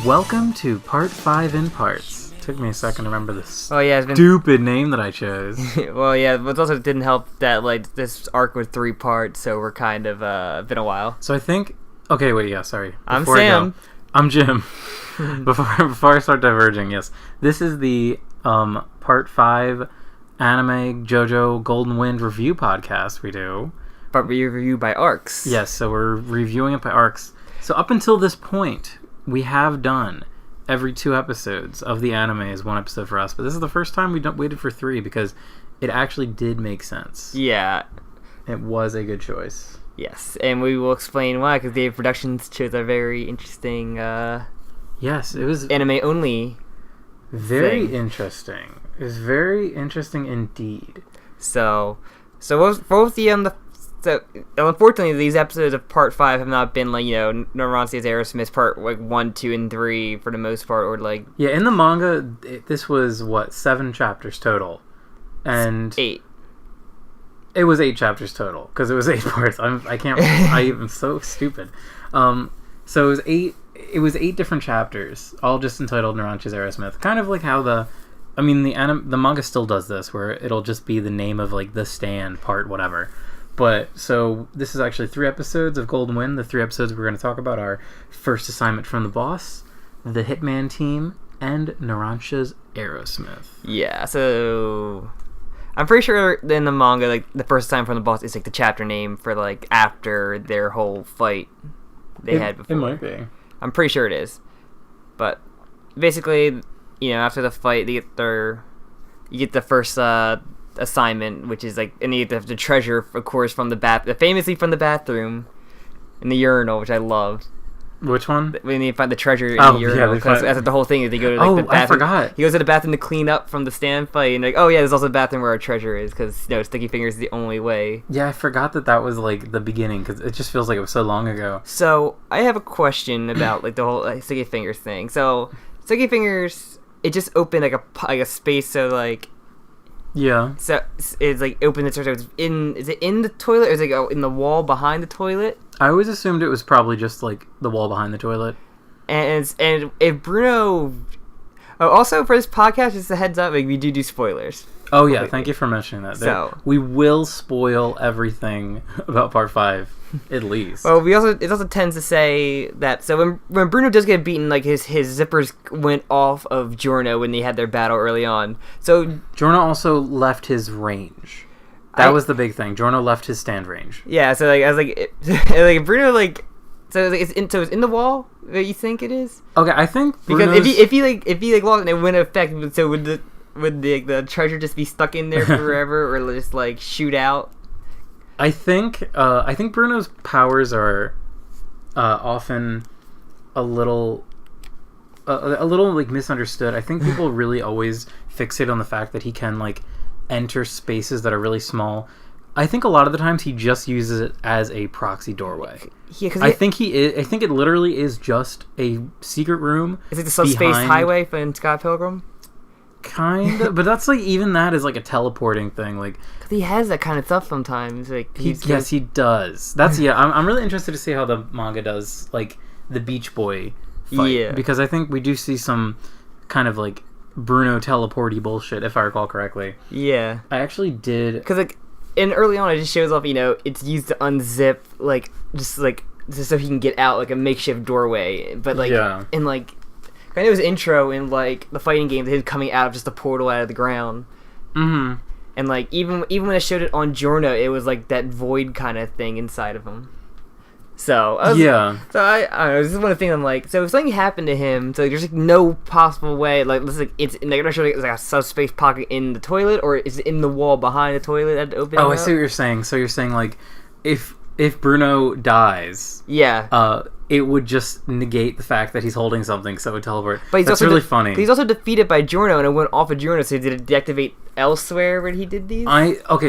Welcome to Part 5 in Parts. Took me a second to remember this It's stupid name that I chose. Well, yeah, but it also didn't help that, like, this arc was 3 parts, so we're kind of, been a while. So I think... Okay, wait, yeah, sorry. I'm Sam. I'm Jim. Before I start diverging, yes. This is the Part 5 anime JoJo Golden Wind review podcast we do. But we review by arcs. Yes, so we're reviewing it by arcs. So up until this point, we have done every 2 episodes of the anime as 1 episode for us, but this is the first time we waited for 3 because it actually did make sense. Yeah. It was a good choice. Yes, and we will explain why, because Dave Productions chose a very interesting, Yes, it was... anime only Very thing. interesting. It was very interesting indeed. So both So, unfortunately, these episodes of Part 5 have not been, like, Narance's Aerosmith Part, 1, 2, and 3 for the most part, or, like... Yeah, in the manga, this was, 7 chapters total? And... 8. It was 8 chapters total, because it was 8 parts. I am so stupid. So it was 8 different chapters, all just entitled Narance's Aerosmith. Kind of like how the manga still does this, where it'll just be the name of, like, the stand, part, whatever. But, so, this is actually 3 episodes of Golden Wind. The 3 episodes we're going to talk about are First Assignment from the Boss, The Hitman Team, and Narance's Aerosmith. Yeah, so... I'm pretty sure in the manga, like, the First Assignment from the Boss is, like, the chapter name for, like, after their whole fight they had before. It might be. I'm pretty sure it is. But, basically, after the fight, you get the first, assignment, which is like, and you get the treasure, of course, from famously from the bathroom in the urinal, which I loved. Which one? When you find the treasure in the urinal, because that's the whole thing is they go to, like, the bathroom. I forgot. He goes to the bathroom to clean up from the stand fight, and like, oh yeah, there's also the bathroom where our treasure is, because Sticky Fingers is the only way. Yeah, I forgot that was like the beginning, because it just feels like it was so long ago. So I have a question about, like, the whole Sticky Fingers thing. So Sticky Fingers, it just opened like a space, so like. Yeah. So it's like open the treasure. Is it in the toilet, or is it in the wall behind the toilet? I always assumed it was probably just like the wall behind the toilet. And if Bruno, also for this podcast, just a heads up, like, we do spoilers. Oh yeah, thank you for mentioning that. So we will spoil everything about Part 5, at least. Well, it also tends to say that. So when Bruno does get beaten, like, his zippers went off of Giorno when they had their battle early on. So Giorno also left his range. That was the big thing. Giorno left his stand range. Yeah. So like I was like, like Bruno, like, so it's in the wall that you think it is. Okay, I think because if he lost, it wouldn't affect. So would the treasure just be stuck in there forever, or just, like, shoot out? I think Bruno's powers are often a little like misunderstood. I think people really always fixate on the fact that he can, like, enter spaces that are really small. I think a lot of the times he just uses it as a proxy doorway. Yeah, I think it literally is just a secret room. Is it the subspace highway in Scott Pilgrim? Kinda, but that's, like, even that is like a teleporting thing. Like, he has that kind of stuff sometimes. Like, yes, he does. That's I'm really interested to see how the manga does, like, the Beach Boy fight. Yeah, because I think we do see some kind of, like, Bruno teleporty bullshit, if I recall correctly. Yeah, I actually did, because, like, in early on, it just shows off. It's used to unzip, like, just so he can get out, like a makeshift doorway. But, like, in, like, kind of his intro in, like, the fighting game, him coming out of just a portal out of the ground. Mm-hmm. And, like, even when I showed it on Giorno, it was like that void kind of thing inside of him. So I don't know, this is one of the things I'm like, so if something happened to him, so, like, there's, like, no possible way, like, it's like, I'm not sure, like, it's like a subspace pocket in the toilet, or is it in the wall behind the toilet that open? I see what you're saying. So you're saying, like, if Bruno dies, it would just negate the fact that he's holding something, so it would teleport. But that's really funny. He's also defeated by Giorno, and it went off of Giorno, so did it deactivate elsewhere when he did these?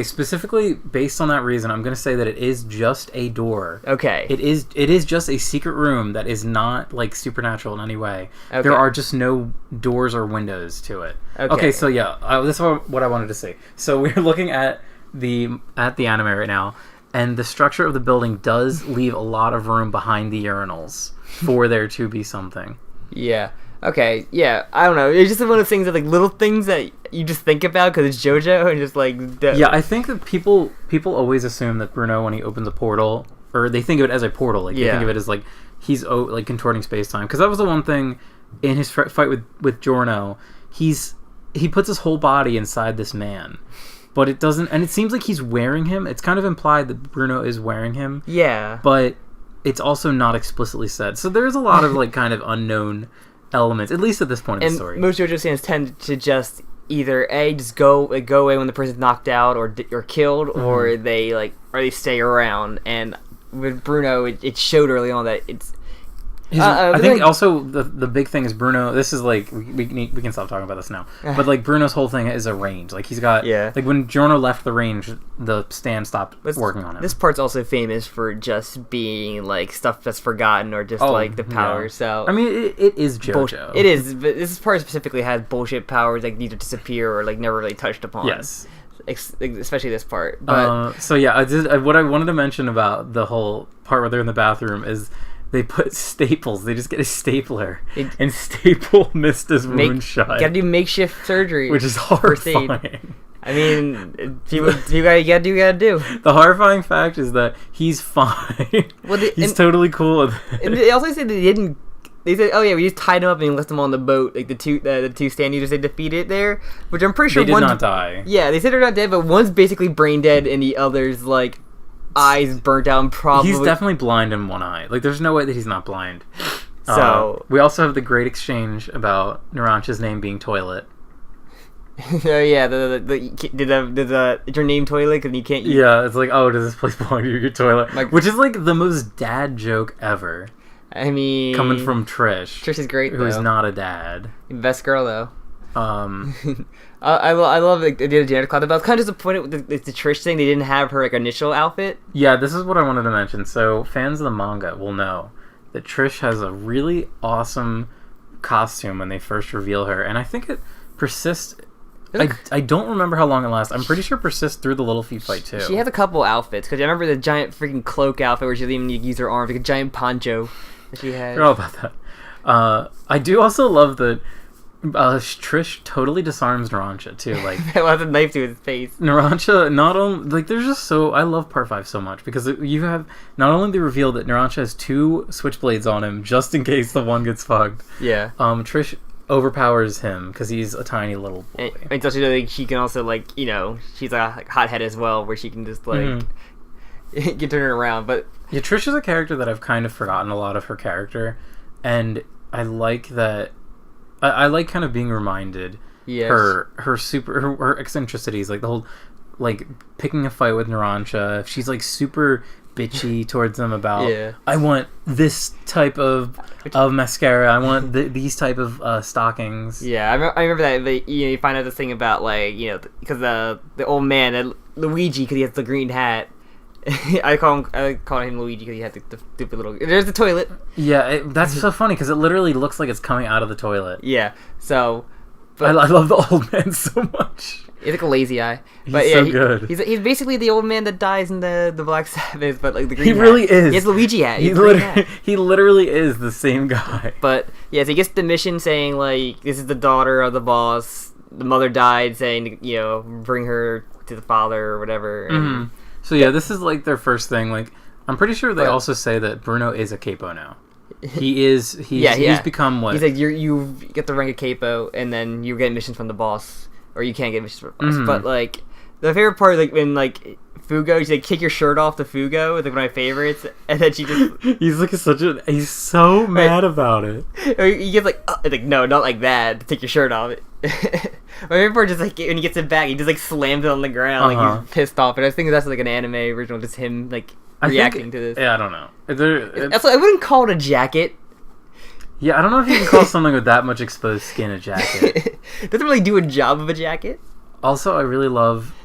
Specifically based on that reason, I'm going to say that it is just a door. Okay. It is just a secret room that is not, like, supernatural in any way. Okay. There are just no doors or windows to it. Okay, so yeah, this is what I wanted to say. So we're looking at the anime right now. And the structure of the building does leave a lot of room behind the urinals for there to be something. Yeah. Okay. Yeah. I don't know. It's just one of those things that like little things that you just think about because it's JoJo and just like. Yeah, I think that people always assume that Bruno, when he opens a portal, or they think of it as a portal. Like they think of it as like he's like contorting space time. Because that was the one thing in his fight with Giorno. He puts his whole body inside this man. But it doesn't, and it seems like he's wearing him. It's kind of implied that Bruno is wearing him. Yeah. But it's also not explicitly said. So there's a lot of like kind of unknown elements, at least at this point in the story. Most JoJo fans tend to just either just go away when the person's knocked out or killed, or they stay around. And with Bruno, it showed early on that it's. I think also the big thing is Bruno. This is like we can stop talking about this now. But like Bruno's whole thing is a range. Like he's got like when Giorno left the range, the stand stopped working on him. This part's also famous for just being like stuff that's forgotten or just like the power. So I mean, it is JoJo. It is, but this part specifically has bullshit powers like need to disappear or like never really touched upon. Yes. Especially this part. But so yeah, what I wanted to mention about the whole part where they're in the bathroom is. They put staples. They just get a stapler and staple Mista's wound shut. Gotta do makeshift surgery, which is horrifying. I mean, you gotta do. The horrifying fact is that he's fine. Well, he's totally cool with it. And they also said they didn't. They said, "Oh yeah, we just tied him up and left him on the boat." Like the two stand users, they defeated there, which I'm pretty sure they did not die. Yeah, they said they're not dead, but one's basically brain dead and the other's like. Eyes burnt out and probably... He's definitely blind in one eye. Like, there's no way that he's not blind. So... we also have the great exchange about Narancha's name being Toilet. Oh, yeah. Did your name Toilet? Because you can't eat... Yeah, it's like, oh, does this place belong to your toilet? Like, which is, like, the most dad joke ever. I mean... Coming from Trish. Trish is great, who is not a dad. Best girl, though. I love the Janet Cloud. I was kind of disappointed with the Trish thing. They didn't have her like initial outfit. Yeah, this is what I wanted to mention. So fans of the manga will know that Trish has a really awesome costume when they first reveal her, and I think it persists. I don't remember how long it lasts. I'm pretty sure it persists through the Little Feet fight too. She has a couple outfits because I remember the giant freaking cloak outfit where she didn't even use her arms, like a giant poncho that she had. I forgot about that. I do also love that. Trish totally disarms Narancia too. Like, has a knife to his face. Narancia, not only like there's just so I love Part 5 so much because you have not only the reveal that Narancia has 2 switchblades on him just in case the one gets fucked. Yeah. Trish overpowers him because he's a tiny little boy. And so she can also like she's a hothead as well where she can just like get turned around. But yeah, Trish is a character that I've kind of forgotten a lot of her character, and I like that. I like kind of being reminded her eccentricities, like the whole like picking a fight with Narancia. She's like super bitchy towards them about I want this type of mascara. I want these type of stockings. Yeah, I remember that. You find out this thing about like because the old man Luigi because he has the green hat. I call him Luigi because he had the stupid little... There's the toilet. Yeah, that's so funny because it literally looks like it's coming out of the toilet. Yeah, so... But I love the old man so much. He's like a lazy eye. He's so good. He's basically the old man that dies in the Black Sabbath, but like the green hat. He really is. He has Luigi hat. He literally is the same guy. But, yeah, so he gets the mission saying, like, this is the daughter of the boss. The mother died, saying, bring her to the father or whatever. And, so yeah, this is like their first thing. Like, I'm pretty sure they also say that Bruno is a capo now. He's become what? He's like you get the rank of capo, and then you get missions from the boss, or you can't get missions from the boss. But like the favorite part, like when like Fugo, she's like kick your shirt off to Fugo, is like one of my favorites, and then she just he's so mad about it. Or he gets like no, not like that. Take your shirt off. My favorite part is just like when he gets it back, he just like slams it on the ground, like he's pissed off. And I think that's like an anime original, just him like reacting to this. Yeah, I don't know. I wouldn't call it a jacket. Yeah, I don't know if you can call something with that much exposed skin a jacket. Doesn't really do a job of a jacket. Also, I really love.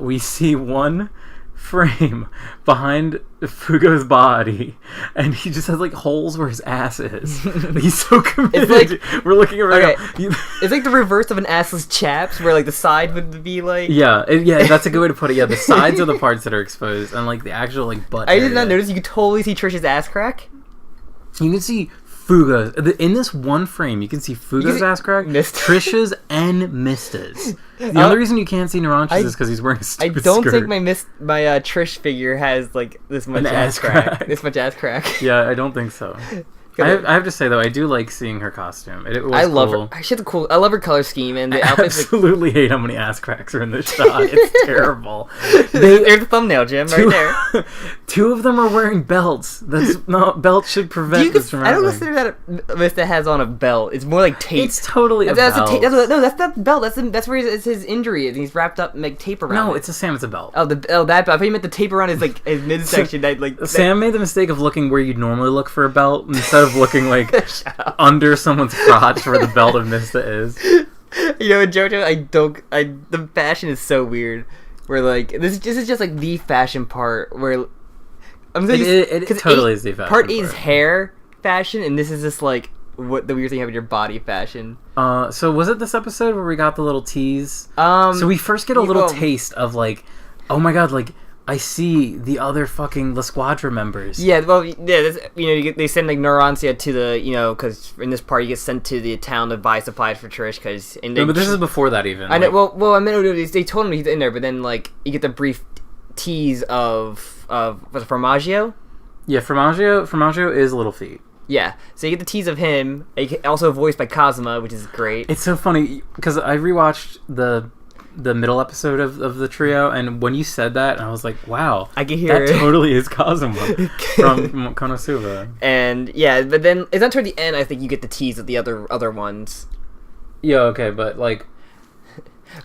We see one frame behind Fugo's body, and he just has like holes where his ass is. He's so committed. It's like, we're looking around. Okay. It's like the reverse of an assless chaps, where like the side would be like. Yeah, that's a good way to put it. Yeah, the sides are the parts that are exposed, and like the actual like butt. I did not notice. You could totally see Trish's ass crack. You can see Fuga's. In this one frame, you can see Fuga's ass crack, Trish's, and Mista's. The only reason you can't see Naranja's is because he's wearing a stupid skirt. I don't think my Trish figure has like this much ass crack. This much ass crack. Yeah, I don't think so. I have to say though, I do like seeing her costume. It was I love cool. her. She had the cool. I love her color scheme and the outfits. I absolutely hate how many ass cracks are in this shot. It's terrible. There's the thumbnail, Jim, right there. Two of them are wearing belts. Belts should prevent this from happening. I don't consider that Mista has on a belt. It's more like tape. It's totally a belt. That's not the belt. That's where his injury is. He's wrapped up like tape around. No, it's a Sam. It's a belt. That belt. I thought you meant the tape around his like his midsection. Sam made the mistake of looking where you'd normally look for a belt instead of looking like under someone's crotch where the belt of Mista is. You know, in JoJo, the fashion is so weird. Where like this is just like the fashion part where it totally is the fashion part. Part A is hair fashion, and this is just like what the weird thing you have in your body fashion. So was it this episode where we got the little tease? So we first get a little taste of like, oh my god, like I see the other fucking La Squadra members. Yeah, well, yeah, they send like Narancia to the, because in this part you get sent to the town to buy supplies for Trish. No, but this is before that even. I know. Well, I mean, they told him he's in there, but then like you get the brief tease of was it Formaggio? Yeah, Formaggio is Little Feet. Yeah, so you get the tease of him, also voiced by Kazuma, which is great. It's so funny because I rewatched the middle episode of the trio, and when you said that, I was like, wow, I can hear that totally is Kazuma from Konosuba. And yeah, but then it's not toward the end. I think you get the tease of the other ones. Yeah, okay, but like,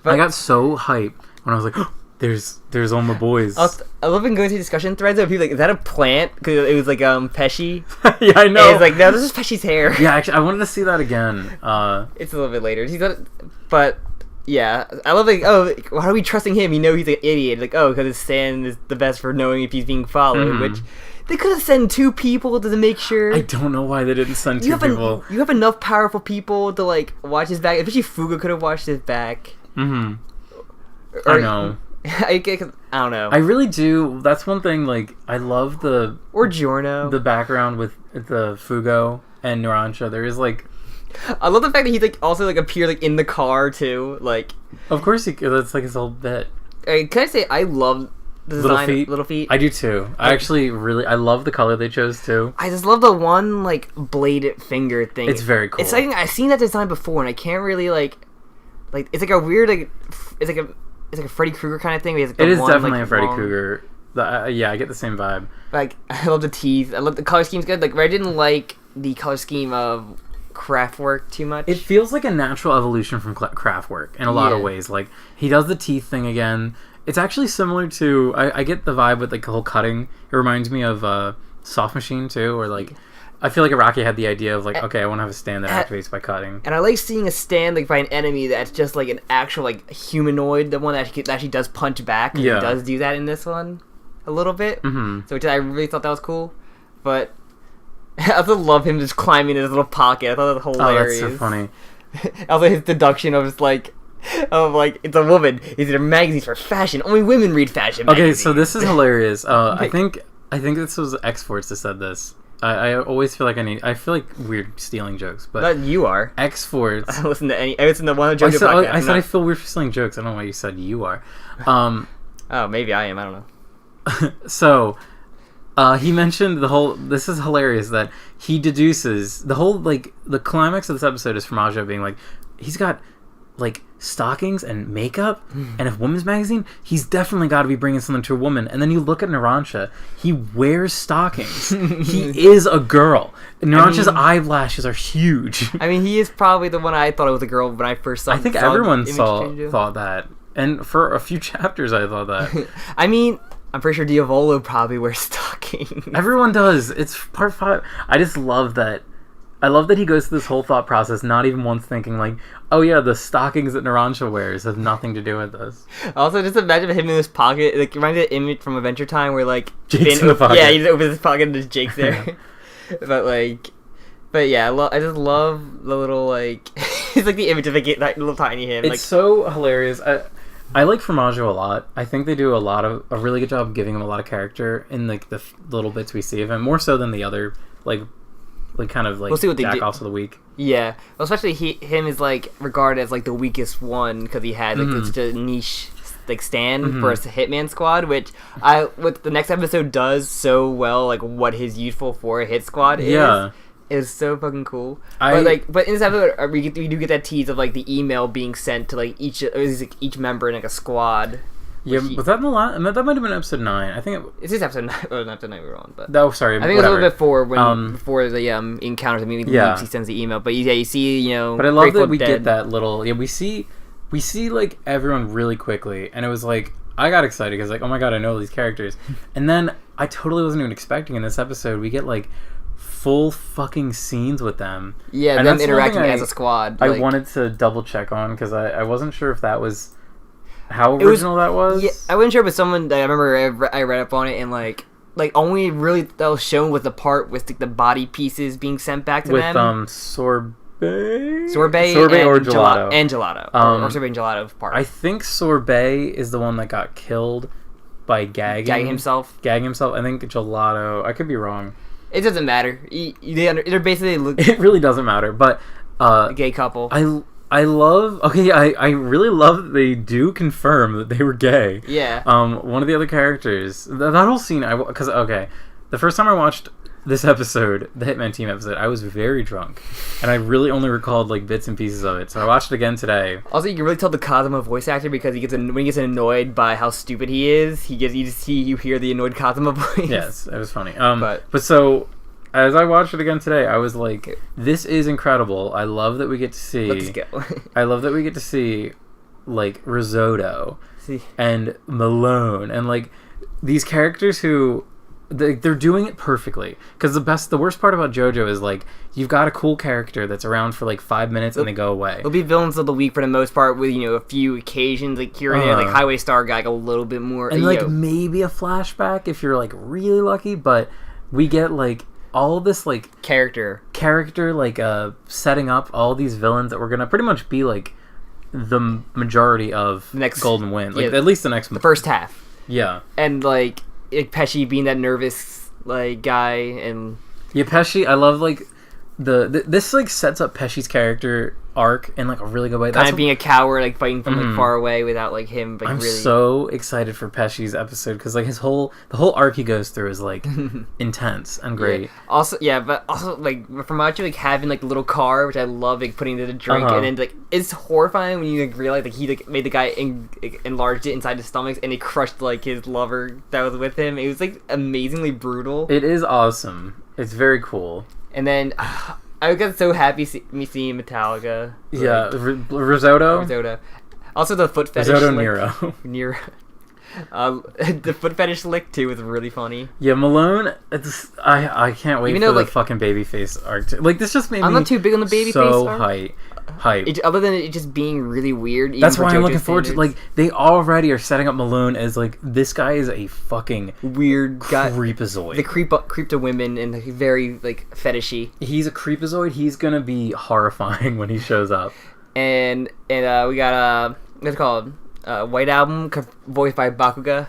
I got so hyped when I was like, oh, there's all my boys. I love going through discussion threads of people like, is that a plant? Because it was like Pesci. Yeah, I know. And it's like, no, this is Pesci's hair. Yeah, actually, I wanted to see that again. It's a little bit later. But yeah, I love like, oh, why are we trusting him? You know he's an idiot. Like, oh, because his stand is the best for knowing if he's being followed. Mm-hmm. Which they could have sent 2 people to make sure. I don't know why they didn't send 2 people. You have enough powerful people to like watch his back. Especially Fuga could have watched his back. Mm-hmm. I know. I don't know. I really do. That's one thing. Like, I love or Giorno, the background with the Fugo and Narancia. There is like, I love the fact that he like also like appeared like in the car too. Like, of course that's like his whole bit. Can I say I love the design of Little Feet? I do too. I actually I love the color they chose too. I just love the one like bladed finger thing. It's very cool. It's like I've seen that design before, and I can't really like it's like a weird it's like a Freddy Krueger kind of thing. It is definitely a Freddy Krueger. Yeah, I get the same vibe. Like, I love the teeth. I love the color scheme's good. Like, where I didn't like the color scheme of Kraftwerk too much. It feels like a natural evolution from Kraftwerk in a lot of ways. Like, he does the teeth thing again. It's actually similar to... I get the vibe with, like, the whole cutting. It reminds me of Soft Machine, too, or, like... I feel like Araki had the idea of like, okay, I want to have a stand that activates by cutting. And I like seeing a stand like by an enemy that's just like an actual like humanoid, the one that actually does punch back. Yeah, he does do that in this one a little bit. Mm-hmm. So which I really thought that was cool. But I also love him just climbing in his little pocket. I thought that was hilarious. Oh, that's so funny. Also his deduction of just like. It's a woman. These are magazines for fashion. Only women read fashion magazines. Okay, so this is hilarious. I think this was X-Force that said this. I always feel like I feel like weird stealing jokes, but you are X-Force. I listen to one of JoJo podcasts. I said I feel weird for stealing jokes. I don't know why you said you are. Oh, maybe I am. I don't know. So, he mentioned the whole. This is hilarious that he deduces the whole like the climax of this episode is Formaggio being like, he's got like stockings and makeup and a woman's magazine. He's definitely got to be bringing something to a woman. And then you look at Narancia, he wears stockings. He is a girl. Narancia's eyelashes are huge. I mean, he is probably the one I thought it was a girl when I first saw. I think everyone thought that, and for a few chapters I thought that. I mean, I'm pretty sure Diavolo probably wears stockings. Everyone does. It's part 5. I just love that. I love that he goes through this whole thought process, not even once thinking like, oh yeah, the stockings that Narancia wears have nothing to do with this. Also, just imagine him in his pocket. Like, reminds me of the image from Adventure Time where like Jake's in the pocket. Yeah, he just opens his pocket and there's Jake's there. But yeah, I just love the little like it's like the image of that little tiny him. It's so hilarious. I like Formaggio a lot. I think they do a really good job of giving him a lot of character in like the little bits we see of him, more so than the other like like kind of like we'll see what they do. Jackoffs of the week. Yeah, well, especially him is like regarded as like the weakest one because he had like such a niche like stand for a Hitman squad, which what the next episode does so well, like what his useful for a hit squad is so fucking cool. But in this episode we do get that tease of like the email being sent to like each member in like a squad. Yeah, was that in the last? That might have been episode 9. I think it's just episode 9. Oh, not episode 9 we were on, but sorry. I think it was a little bit before the encounters. I mean, he sends the email, but you see, But I love that we get that little. Yeah, we see like everyone really quickly, and it was like I got excited because like, oh my god, I know all these characters, and then I totally wasn't even expecting in this episode we get like full fucking scenes with them. Yeah, and them interacting as a squad. I wanted to double check on because I wasn't sure if that was how original that was. Yeah, I wasn't sure, but someone I remember I read up on it and like only really that was shown with the part with the body pieces being sent back to them. With sorbet or gelato and gelato or sorbet and gelato part. I think sorbet is the one that got killed by gagging himself. I think gelato. I could be wrong. It doesn't matter. They're basically it really doesn't matter. But a gay couple. I love. Okay, I really love that they do confirm that they were gay. Yeah. One of the other characters. That whole scene. The first time I watched this episode, the Hitman Team episode, I was very drunk, and I really only recalled like bits and pieces of it. So I watched it again today. Also, you can really tell the Cosmo voice actor because when he gets annoyed by how stupid he is, you hear the annoyed Cosmo voice. Yes, it was funny. But so as I watched it again today, I was like, "This is incredible! I love that we get to see." Let's go. I love that we get to see like Risotto and Malone and like these characters who. They're doing it perfectly because the worst part about JoJo is like you've got a cool character that's around for like 5 minutes and they go away. They'll be villains of the week for the most part with a few occasions like here and there, like Highway Star guy like a little bit more and like maybe a flashback if you're like really lucky, but we get like all this like character like setting up all these villains that we're gonna pretty much be like the majority of next Golden Wind, like at least the first half. Yeah, and like Pesci being that nervous like guy and Pesci. I love like this like sets up Pesci's character arc in like a really good way. Kind of being a coward, like fighting from like far away without like him. Like, I'm so excited for Pesci's episode because like the whole arc he goes through is like intense and great. But also like from Macho like having like the little car, which I love, like putting to the drink, and then like it's horrifying when you like realize like he like made the guy enlarged it inside his stomach and he crushed like his lover that was with him. It was like amazingly brutal. It is awesome. It's very cool. And then I got so happy seeing Metallica. Yeah, Risotto. Also, the foot fetish. Risotto lick. Nero. The foot fetish lick too was really funny. Yeah, Malone. I can't wait for the fucking babyface arc. Like this just made me. I'm not too big on the babyface arc. Hype. Other than it just being really weird. That's why I'm looking forward to. Like they already are setting up Malone as like this guy is a fucking weird guy, creepazoid. The creep to women and very like fetishy. He's a creepazoid. He's gonna be horrifying when he shows up. And we got what's it called? White Album voiced by Bakuga.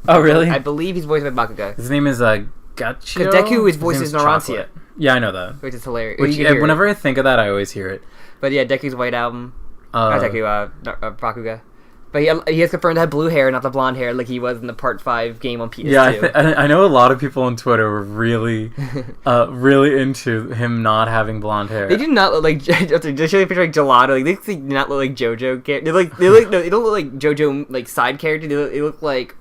Oh really? I believe he's voiced by Bakuga. His name is Gachio. Deku is voiced as Narantia. Yeah, I know that. Which is hilarious. Whenever I think of that, I always hear it. But yeah, Deku's White Album. Not Deku, Bakuga. But he has confirmed to have blue hair, not the blonde hair, like he was in the Part 5 game on PS2. Yeah, I know a lot of people on Twitter were really, really into him not having blonde hair. They do not look like. They show a picture like Gelato. Like they do not look like JoJo. They don't look like JoJo like side character. They look like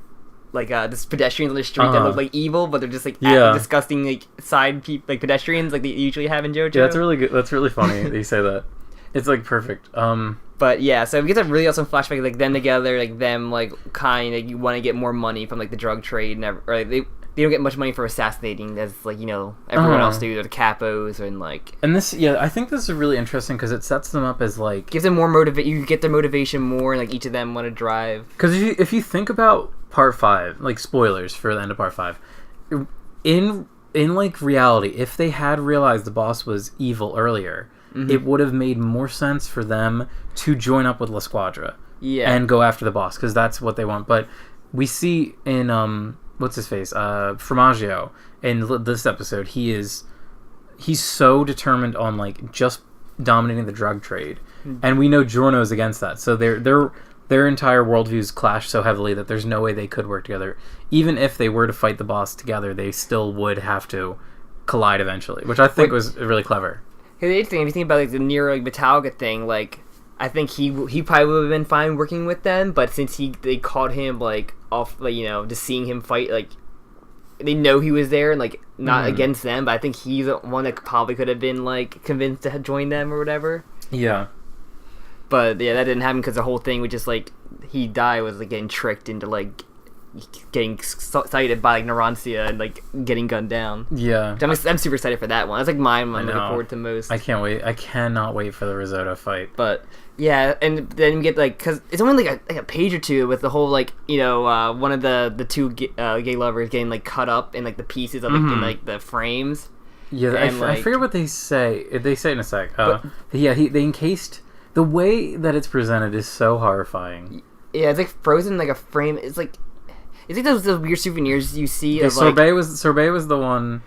this pedestrians on the street that look like evil, but they're just like disgusting like side pedestrians like they usually have in JoJo. Yeah, that's really good. That's really funny that you say that. It's like perfect. But yeah, so we get a really awesome flashback, like them together, like them like you want to get more money from like the drug trade, or like, they don't get much money for assassinating as like everyone else do, the capos and like. And this, I think this is really interesting because it sets them up as like gives them more you get their motivation more, and like each of them want to drive. Because if you think about Part 5, like spoilers for the end of Part 5, in like reality, if they had realized the boss was evil earlier. Mm-hmm. It would have made more sense for them to join up with La Squadra and go after the boss because that's what they want. But we see in what's his face, Formaggio in this episode, he is he's so determined on like just dominating the drug trade, and we know Giorno's against that. So their entire worldviews clash so heavily that there's no way they could work together. Even if they were to fight the boss together, they still would have to collide eventually, which I think was really clever. The interesting, if you think about like the Nero Metallica thing, like I think he probably would have been fine working with them, but since they caught him like off, like, you know, just seeing him fight, like they know he was there and like not against them, but I think he's the one that probably could have been like convinced to join them or whatever. Yeah. But yeah, that didn't happen because the whole thing was just like he died was like getting tricked into like getting excited by like Narancia and like getting gunned down. Yeah. I'm super excited for that one. That's like mine I'm looking forward to most. I can't wait. I cannot wait for the Risotto fight. But yeah, and then you get like, because it's only like a page or two with the whole like, you know, one of the two gay lovers getting like cut up in like the pieces of like in like the frames. Yeah, and, I forget what they say. They say in a sec. They encased. The way that it's presented is so horrifying. Yeah, it's like frozen like a frame. It's like those weird souvenirs you see of like... Sorbet was the one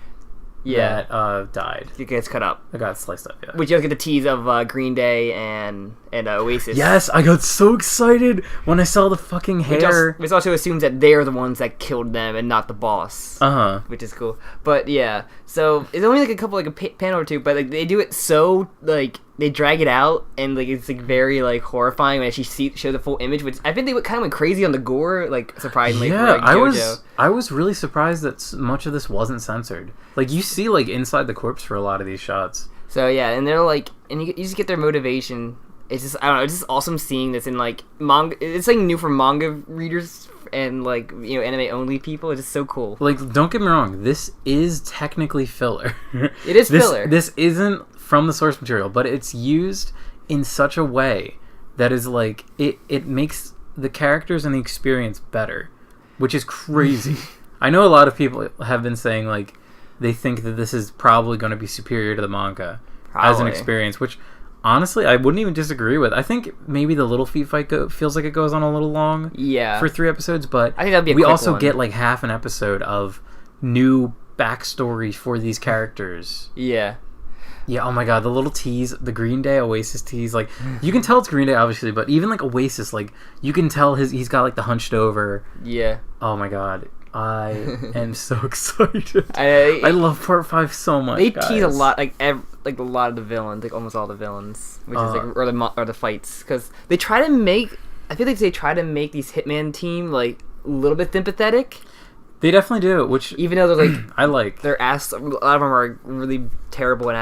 that died. It gets cut up. It got sliced up, yeah. Which you get the tease of Green Day and Oasis. Yes, I got so excited when I saw the fucking hair. Which also assumes that they're the ones that killed them and not the boss. Uh-huh. Which is cool. But yeah, so it's only like a couple, like a panel or two, but like they do it so, like, they drag it out, and like it's like very like horrifying when I actually show the full image. Which I think they kind of went crazy on the gore, like surprisingly. Yeah, for, like, JoJo. I was really surprised that much of this wasn't censored. Like you see like inside the corpse for a lot of these shots. So yeah, and they're like, and you just get their motivation. It's just, I don't know, it's just awesome seeing this in like manga. It's like new for manga readers and like, you know, anime only people. It's just so cool. Like, don't get me wrong, this is technically filler. It is filler. This isn't from the source material, but it's used in such a way that is like it makes the characters and the experience better, which is crazy. I know a lot of people have been saying like they think that this is probably going to be superior to the manga as an experience, which honestly I wouldn't even disagree with. I think maybe the Little Feet fight feels like it goes on a little long, for 3 episodes, but I think that'd be we also get like half an episode of new backstory for these characters. Yeah, oh my god, the little tease, the Green Day Oasis tease, like, you can tell it's Green Day, obviously, but even, like, Oasis, like, you can tell he's got, like, the hunched over. Yeah. Oh my god, I am so excited. I love Part 5 so much, They tease a lot, like, a lot of the villains, like, almost all the villains, which is, like, or the fights, because they try to make, I feel like they try to make these Hitman team, like, a little bit sympathetic. They definitely do, which even though they're like I like their ass. A lot of them are really terrible and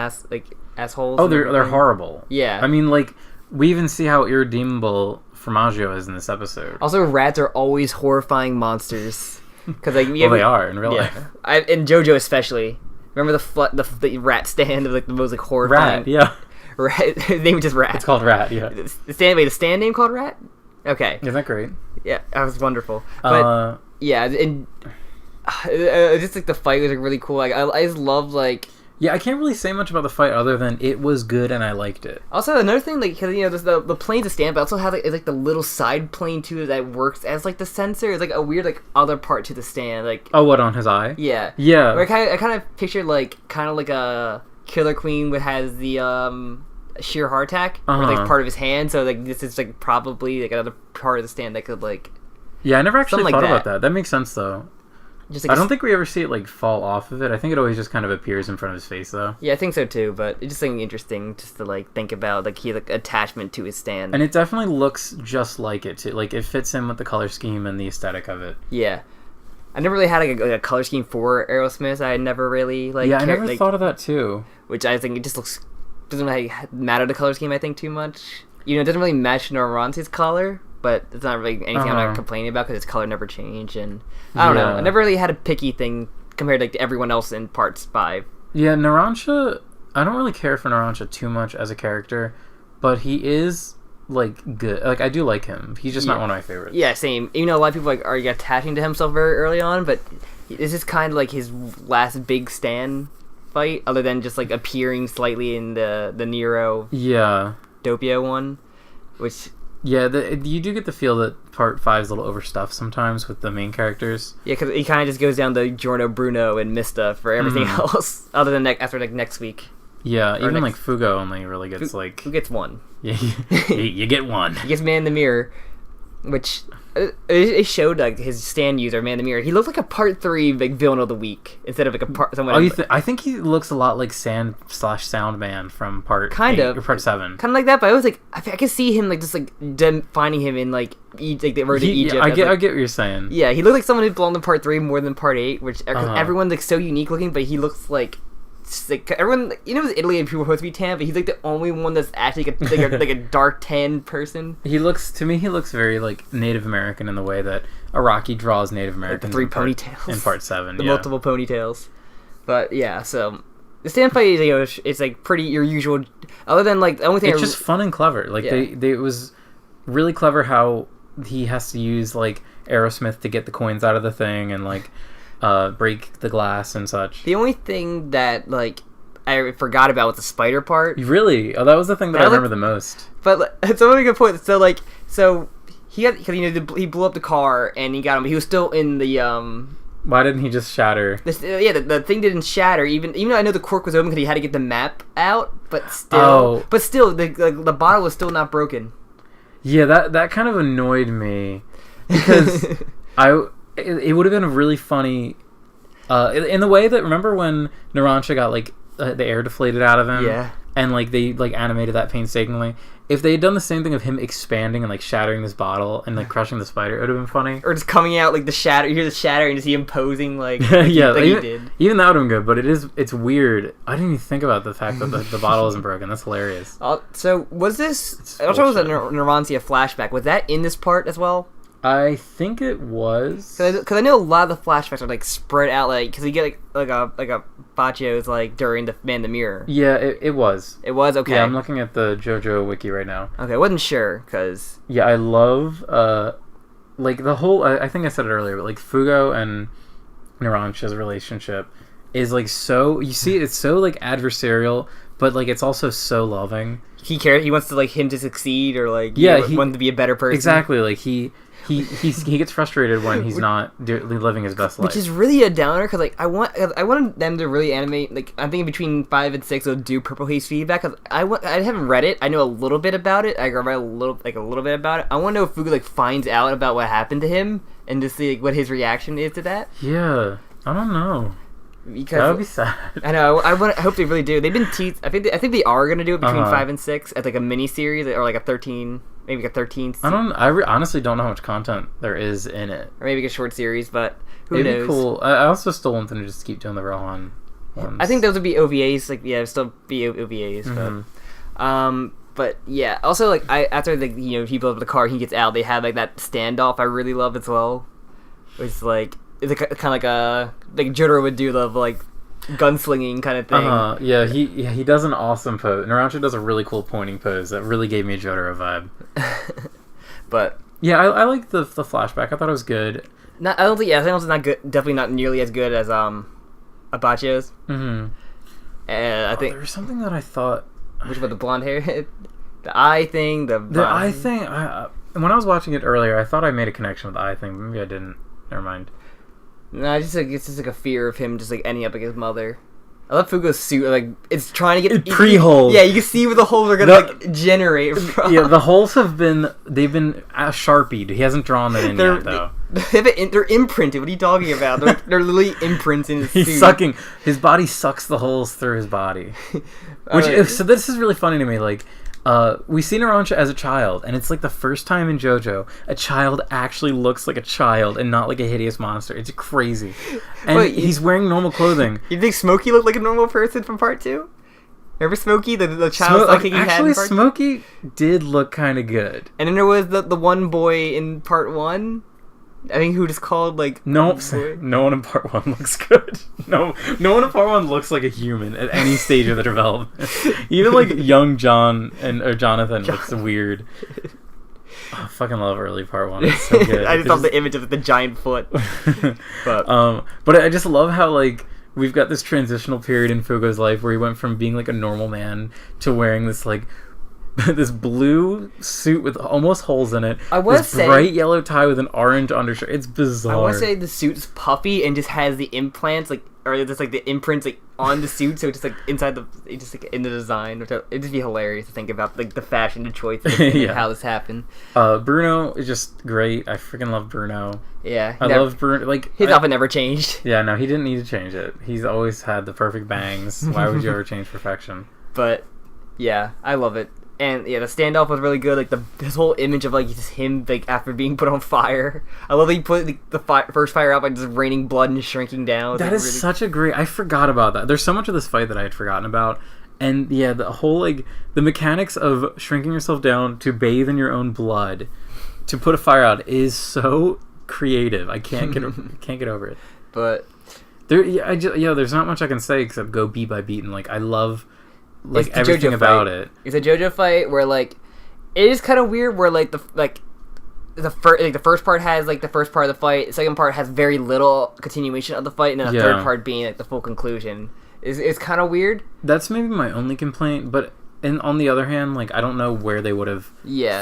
assholes. Oh, they're horrible. Yeah, I mean, like we even see how irredeemable Formaggio is in this episode. Also, rats are always horrifying monsters because like they are in real life. And JoJo especially. Remember the rat stand of like the most like horrifying. Rat, yeah. Rat. His name is just Rat. It's called Rat. Yeah. The stand name called Rat. Okay. Isn't that great? Yeah, that was wonderful. But yeah, and. Just like the fight was like really cool. Like I just love like. Yeah, I can't really say much about the fight other than it was good and I liked it. Also, another thing, like, cause, you know, the plane's a stand, but also have like the little side plane too that works as like the sensor. It's like a weird like other part to the stand. Like what, on his eye? Yeah, yeah. Where I kind of pictured like kind of like a Killer Queen that has the sheer heart attack, or like part of his hand. So like this is like probably like another part of the stand that could like. Yeah, I never actually thought about that. That makes sense though. Just like I don't think we ever see it like fall off of it. I think it always just kind of appears in front of his face though. Yeah, I think so too, but it's just something interesting just to like think about like he like attachment to his stand. And it definitely looks just like it too. Like it fits in with the color scheme and the aesthetic of it. Yeah. I never really had like a color scheme for Aerosmith. I never really like I never thought of that too. Which I think it just doesn't really matter the color scheme I think too much. You know, it doesn't really match Norante's color. But it's not really anything I'm not complaining about because its color never changed, and I don't know. I never really had a picky thing compared to everyone else in Parts 5. Yeah, Narancia, I don't really care for Narancia too much as a character, but he is like good. Like I do like him. He's just not one of my favorites. Yeah, same. Even though a lot of people like are attaching to himself very early on, but this is kind of like his last big stand fight, other than just like appearing slightly in the Nero Doppio one, which. Yeah, you do get the feel that Part 5 is a little overstuffed sometimes with the main characters. Yeah, because he kind of just goes down to Giorno, Bruno, and Mista for everything else, other than after next week. Yeah, even like Fugo only really gets Who gets one? Yeah, you get one. He gets Man in the Mirror, which it showed like his stand user Man in the Mirror. He looked like a Part 3 like villain of the week instead of like someone. I think he looks a lot like Sound Man from Part 7. Kind of like that, but I was like I can see him like just like finding him in like the road to Egypt. I get what you're saying. Yeah, he looked like someone who belonged to Part 3 more than Part 8, which everyone's like so unique looking, but he looks like everyone, it's Italy and people are supposed to be tan, but he's like the only one that's actually like a dark tan person. He looks very like Native American in the way that Araki draws Native Americans. Like the 3 ponytails in Part 7. The multiple ponytails. But yeah, so the stand fight is it's like pretty your usual. Other than like the only thing it's just fun and clever. Like it was really clever how he has to use like Aerosmith to get the coins out of the thing and like. Break the glass and such. The only thing that like I forgot about was the spider part. Really? Oh, that was the thing that I remember the most. But it's a really good point. So he got because he blew up the car and he got him. He was still in the Why didn't he just shatter? The thing didn't shatter. Even though I know the cork was open because he had to get the map out, but still, the bottle was still not broken. Yeah, that kind of annoyed me because It would have been really funny in the way that remember when Narancia got like the air deflated out of him and like they like animated that painstakingly. If they had done the same thing of him expanding and like shattering this bottle and like crushing the spider, it would have been funny. Or just coming out like the shatter, you hear the shatter and just see him posing like he did. Even that would have been good, but it's weird. I didn't even think about the fact that the bottle isn't broken. That's hilarious. So was this? I thought it was a Narancia flashback. Was that in this part as well? I think it was because I know a lot of the flashbacks are like spread out, like because you get like a Bacchio's like during the Man in the Mirror. Yeah, it was. It was okay. Yeah, I'm looking at the JoJo wiki right now. Okay, I wasn't sure because. Yeah, I love like the whole. I think I said it earlier, but like Fugo and Narancia's relationship is like so. You see, it's so like adversarial, but like it's also so loving. He cares. He wants to like him to succeed, or like he wants to be a better person. Exactly, like he gets frustrated when he's not living his best life, which is really a downer because like I wanted them to really animate. Like I'm thinking between 5 and 6 they'll do Purple Haze Feedback because I haven't read it. I know a little bit about it. I read a little bit about it. I want to know if Fugu like finds out about what happened to him and to see like, what his reaction is to that. Yeah, I don't know. Because that would be sad. I know. I hope they really do. They didn't tease. I think they are gonna do it between 5 and 6 as like a mini series or like a 13. Maybe like a 13. I honestly don't know how much content there is in it. Or maybe a short series, but who It'd knows? Be cool. I also still want them to just keep doing the Rohan ones. I think those would be OVAs. Like still be OVAs. Mm-hmm. But yeah. Also, like after the he blows up the car, he gets out. They have like that standoff. I really love as well. It's like kind of like Jotaro would do the like gunslinging kind of thing. Yeah, he does an awesome pose. Narancia does a really cool pointing pose that really gave me a Jotaro vibe. But yeah, I like the flashback. I thought it was good. I think it's not good. Definitely not nearly as good as Abacchio's. Mm-hmm. And I think there was something that I thought. Which was the blonde hair, the eye thing, the eye thing. When I was watching it earlier, I thought I made a connection with the eye thing, but maybe I didn't. Never mind. No, it's just like a fear of him just like ending up like his mother. I love Fugo's suit. Like it's trying to get pre-holes. Yeah, you can see where the holes are gonna like generate from. Yeah, the holes they've been sharpied. He hasn't drawn them in yet though. They're imprinted. What are you talking about? They're literally imprints in his suit. He's sucking. His body sucks the holes through his body. So this is really funny to me. Like. We see Narancia as a child, and it's like the first time in JoJo a child actually looks like a child and not like a hideous monster. It's crazy. And he's wearing normal clothing. You think Smokey looked like a normal person from Part 2? Remember Smokey, the child psychic he had in Part 2? Smokey did look kind of good. And then there was the one boy in Part 1. I think who just called like no one in Part 1 looks good. No one in Part 1 looks like a human at any stage of the development. Even like young John or Jonathan looks weird. Oh, I fucking love early Part 1. It's so good. I just love the image of the giant foot. But I just love how like we've got this transitional period in Fugo's life where he went from being like a normal man to wearing this like this blue suit with almost holes in it. I want to this say bright yellow tie with an orange undershirt. It's bizarre. I want to say the suit's puffy and just has the implants or just like the imprints like on the suit, so it's just like inside just like in the design. It'd just be hilarious to think about like the fashion choices and how this happened. Bruno is just great. I freaking love Bruno. Yeah, I love Bruno. Like his outfit never changed. Yeah, no, he didn't need to change it. He's always had the perfect bangs. Why would you ever change perfection? But yeah, I love it. And yeah, the standoff was really good. Like his whole image of like just him like after being put on fire. I love that he put the first fire out by just raining blood and shrinking down. That is really such a great. I forgot about that. There's so much of this fight that I had forgotten about. And yeah, the whole like the mechanics of shrinking yourself down to bathe in your own blood to put a fire out is so creative. I can't get over it. But there's not much I can say except go beat by beat, and like I love like everything about it. It's a JoJo fight where like it is kind of weird where like the first part has like the first part of the fight, the second part has very little continuation of the fight, and then the third part being like the full conclusion. It's kind of weird. That's maybe my only complaint, but on the other hand, like I don't know where they would have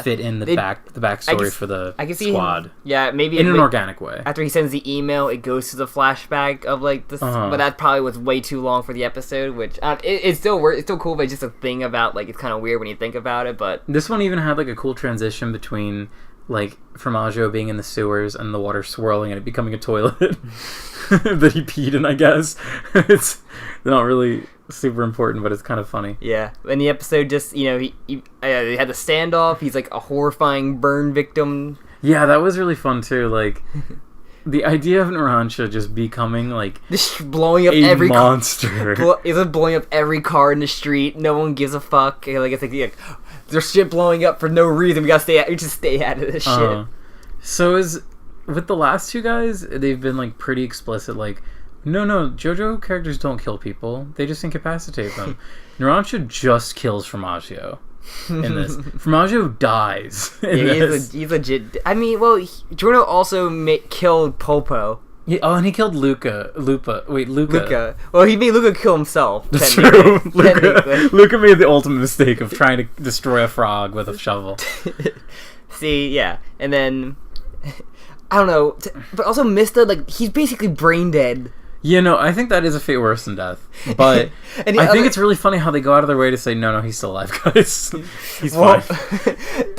fit in the backstory for the squad. Maybe in an organic way. After he sends the email, it goes to the flashback of like this, but that probably was way too long for the episode. Which it's still cool, but it's just a thing about like it's kind of weird when you think about it. But this one even had like a cool transition between like Formaggio being in the sewers and the water swirling and it becoming a toilet that he peed in. I guess it's not really super important, but it's kind of funny. Yeah, and the episode just he had the standoff. He's like a horrifying burn victim. Yeah, that was really fun too. Like the idea of Narancia just becoming like just blowing up every monster. It's blowing up every car in the street. No one gives a fuck. Like it's like there's shit blowing up for no reason. We just stay out of this shit. So with the last two guys, they've been like pretty explicit. Like, no, JoJo characters don't kill people; they just incapacitate them. Narancia just kills Formaggio in this. Formaggio dies. He's legit. I mean, well, Giorno also killed Polpo. And he killed Luca. Luca. Well, he made Luca kill himself. That's true. Luca made the ultimate mistake of trying to destroy a frog with a shovel. See, yeah. And then, I don't know. But also Mista, like, he's basically brain dead. Yeah, no, I think that is a fate worse than death. But I think it's really funny how they go out of their way to say, no, he's still alive, guys. He's fine.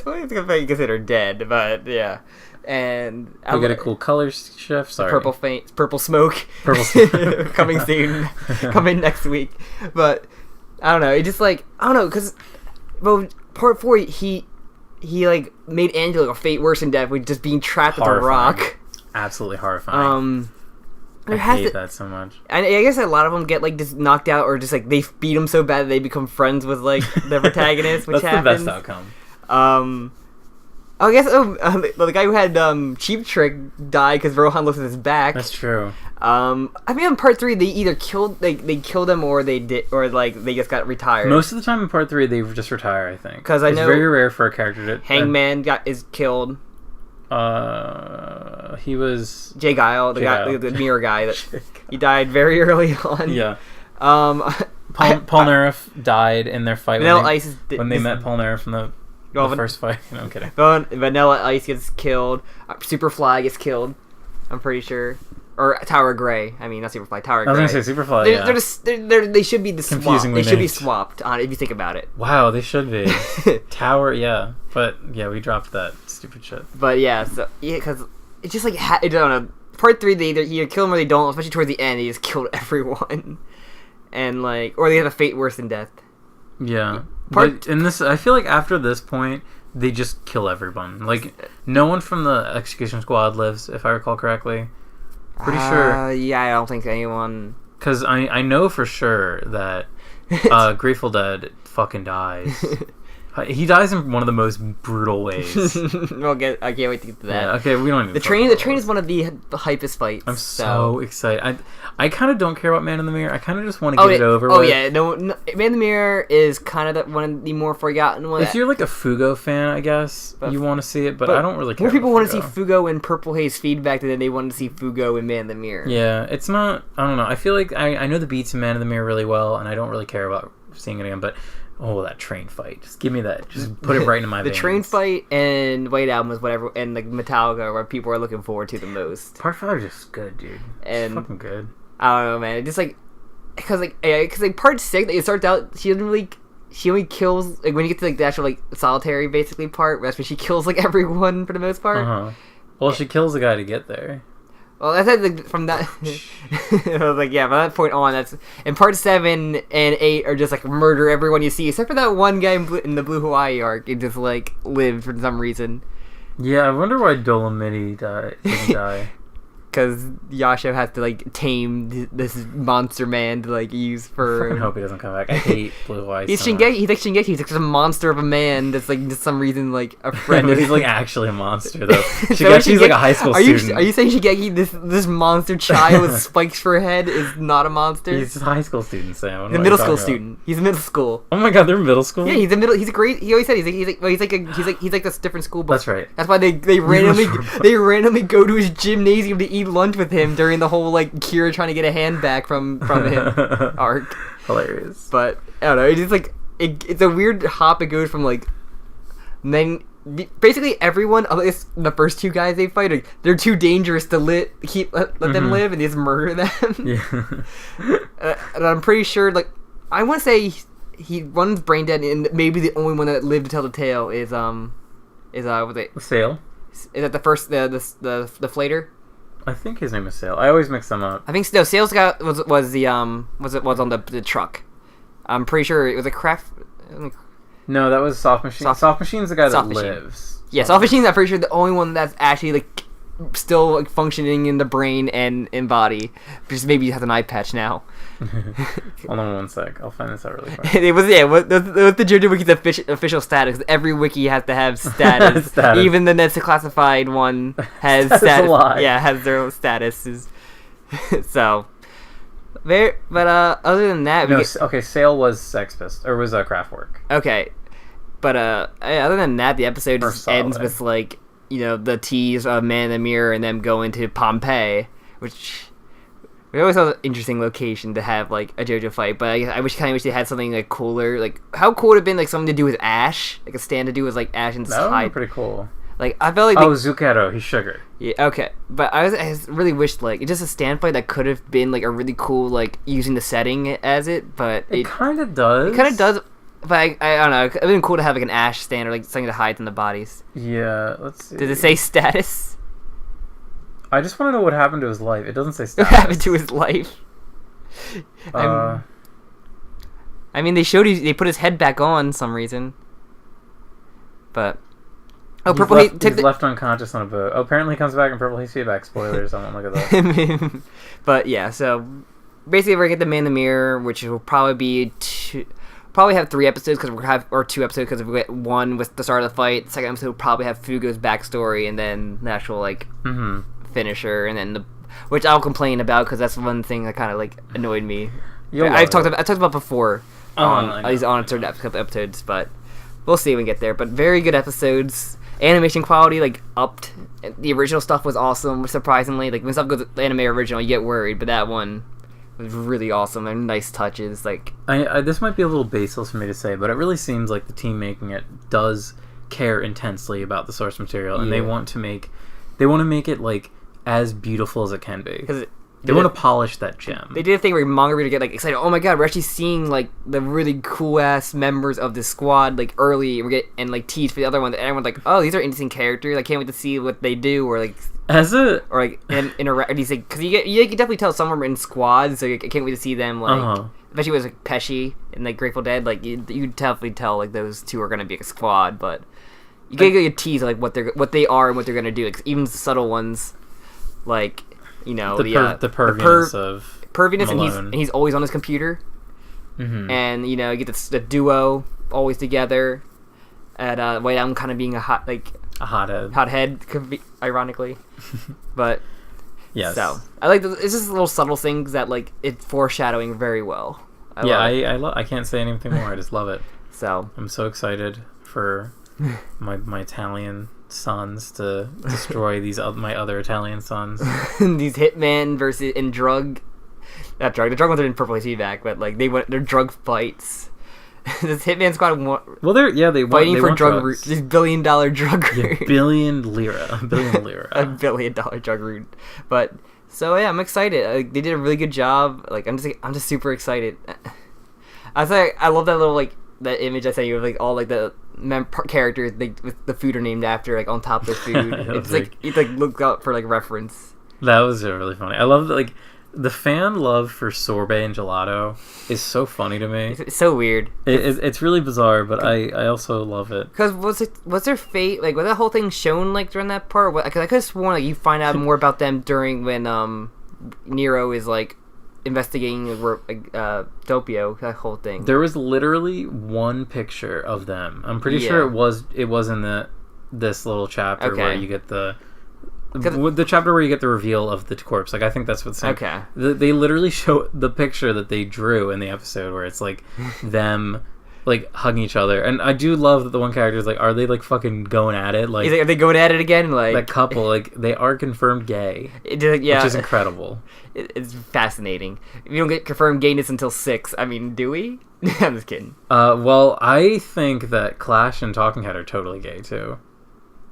Don't even consider dead, but yeah. And we get a cool color shift. Sorry, purple smoke, coming soon, coming next week. But I don't know. It's just like I don't know because, part 4 he like made Angela a fate worse than death with just being trapped with a rock. Absolutely horrifying. I hate that so much. And I guess a lot of them get like just knocked out or just like they beat them so bad that they become friends with like the protagonist, which happens. The best outcome. I guess the guy who had Cheap Trick died because Rohan looked at his back. That's true. I mean, in part 3, they either killed they killed him or they just got retired. Most of the time in part 3, they just retire. I think because it's very rare for a character to. Hangman is killed. He was Jay Guile, the mirror guy. He died very early on. Yeah. Polnareff died in their fight when they met Polnareff in the first fight. No, I'm kidding. Vanilla Ice gets killed. Superfly gets killed. I'm pretty sure. Or Tower Grey. I mean, not Superfly. Tower Grey. I was gonna say Superfly. They should be They should be swapped on if you think about it. Wow, they should be. Tower, yeah, but yeah, we dropped that stupid shit. But yeah, so because it's just like I don't know. Part 3, they either kill them or they don't. Especially towards the end, they just killed everyone, and like, or they have a fate worse than death. Yeah. But in this, I feel like after this point, they just kill everyone. Like, no one from the execution squad lives, if I recall correctly. Pretty sure. Yeah, I don't think anyone. Because I know for sure that Grateful Dead fucking dies. He dies in one of the most brutal ways. I can't wait to get to that. Yeah, okay, we don't need the train. The train is one of the hypest fights. I'm so excited. I kind of don't care about Man in the Mirror. I kind of just want to get it over with. Oh yeah, no, Man in the Mirror is kind of one of the more forgotten ones. If you're like a Fugo fan, I guess you want to see it, but I don't really care. More people want to see Fugo in Purple Haze Feedback than they want to see Fugo in Man in the Mirror. Yeah, it's not. I don't know. I feel like I know the beats in Man in the Mirror really well, and I don't really care about seeing it again, but Oh, that train fight! Just give me that. Just put it right in my the veins. Train fight and White Album was whatever, and like Metallica, where people are looking forward to the most. Part 5 is just good, dude. It's fucking good. I don't know, man. Just like because part 6, it starts out she only kills like when you get to like the actual like solitary basically part. That's when she kills like everyone for the most part. Well, she kills the guy to get there. Well, that's like, from that. I was like, yeah, from that point on, that's and part 7 and 8 are just like murder everyone you see, except for that one guy in the Blue Hawaii arc. It just like lived for some reason. Yeah, I wonder why Dolomiti didn't die. Because Yasha has to like tame this monster man to like use for. I hope he doesn't come back. I hate Blue Hawaii. He's Shingeki. He's like Shingeki. He's like just a monster of a man that's like for some reason like a friend. He's like actually a monster though. Shigeki's like a high school student. Are you saying Shingeki, this monster child with spikes for a head, is not a monster? He's a high school student, Sam. He's a middle school student. He's middle school. Oh my god, they're middle school. Yeah, he's a great. He always said he's like this different school. That's right. That's why they randomly go to his gymnasium to eat lunch with him during the whole like Kira trying to get a hand back from him arc. Hilarious. But I don't know. It's just like it's a weird hop. It goes from like then basically everyone, at least the first 2 guys they fight, they're too dangerous to let them live, and they just murder them. Yeah. And I'm pretty sure like I want to say he one's brain dead, and maybe the only one that lived to tell the tale is what's it? Sale. Is that the first the flater? I think his name is Sale. I always mix them up. I think Sales guy was on the truck. I'm pretty sure it was a craft. No, that was Soft Machine. Soft Machine's the guy that lives. Yeah, Soft Machine's I'm pretty sure the only one that's actually like still like functioning in the brain and in body. Just maybe he has an eye patch now. Hold on one sec. I'll find this out really quick. It was the JoJo Wiki's official status. Every wiki has to have status. Even the Net's classified one has status. Yeah, has their own statuses. So, but other than that, okay. Sale was Sex Pistol or was Kraftwerk. Okay, but other than that, the episode just ends with like the tease of Man in the Mirror and them going to Pompeii, which. We always thought it was an interesting location to have like a JoJo fight, but I wish they had something like cooler. Like how cool would it have been like something to do with Ash, like a stand to do with like Ash and that would be pretty cool. Like I felt like Zucchero, he's sugar. Yeah, okay, but I really wished like it's just a stand fight that could have been like a really cool like using the setting as it, but it kind of does. It kind of does, but I don't know. It'd been cool to have like an Ash stand or like something to hide in the bodies. Yeah, let's see. Did it say status? I just want to know what happened to his life. It doesn't say status. What happened to his life? I mean, they put his head back on some reason, but he's left unconscious on a boat. Oh, apparently he comes back in Purple Haze Feedback. Spoilers. I won't look at that. But yeah, so basically we're gonna get the Man in the Mirror, which will probably have 3 episodes because we're gonna have, or 2 episodes because we get one with the start of the fight. The second episode will probably have Fugo's backstory and then the actual like finisher, and then which I'll complain about because that's one thing that kind of like annoyed me. I talked about before on these certain episodes, but we'll see when we get there. But very good episodes. Animation quality like upped. The original stuff was awesome. Surprisingly, like when stuff goes anime original, you get worried, but that one was really awesome and nice touches. Like this might be a little baseless for me to say, but it really seems like the team making it does care intensely about the source material, and they want to make it like as beautiful as it can be. They want to polish that gem. They did a thing where manga reader get like excited. Oh my god, we're actually seeing like the really cool ass members of the squad like early. And like tease for the other one. And everyone's like, oh, these are interesting characters. I can't wait to see what they do or like interact. Because you can definitely tell some are in squads. So I can't wait to see them like. Especially with like Pesci and like Grateful Dead. Like you definitely tell like those two are gonna be a squad, but. You get a tease of, like what they are and what they're gonna do. Like, even the subtle ones, like the perviness of Malone. and he's always on his computer, and you get the duo always together. At White Album kind of being a hothead, ironically, but yes. So I like it's just little subtle things that like it's foreshadowing very well. I can't say anything more. I just love it. So I'm so excited for. my Italian sons to destroy my other Italian sons. These hitman versus the drug ones are in Purple Feedback, but like they're drug fights. This Hitman Squad Well, they fighting they for want drug drugs. this $1 billion drug route. Yeah, billion lira. $1 billion drug route. But so yeah, I'm excited. They did a really good job. Like I'm just super excited. I love that little that image I sent you of all the characters with the food are named after on top of the food. It's you look out for reference. That was really funny. I love that the fan love for sorbet and gelato is so funny to me. It's so weird. It's really bizarre, but I also love it. Because was their fate was that whole thing shown during that part? Because I could have sworn you find out more about them during when Nero is investigating Doppio, that whole thing. There was literally one picture of them. I'm pretty sure it was in this little chapter where you get the chapter where you get the reveal of the corpse. I think that's what's saying. Okay. They literally show the picture that they drew in the episode where it's them hugging each other, and I do love that the one character is are they fucking going at it? Are they going at it again? That couple, they are confirmed gay. Which is incredible. It's fascinating. We don't get confirmed gayness until 6. I mean, do we? I'm just kidding. Well, I think that Clash and Talking Head are totally gay too.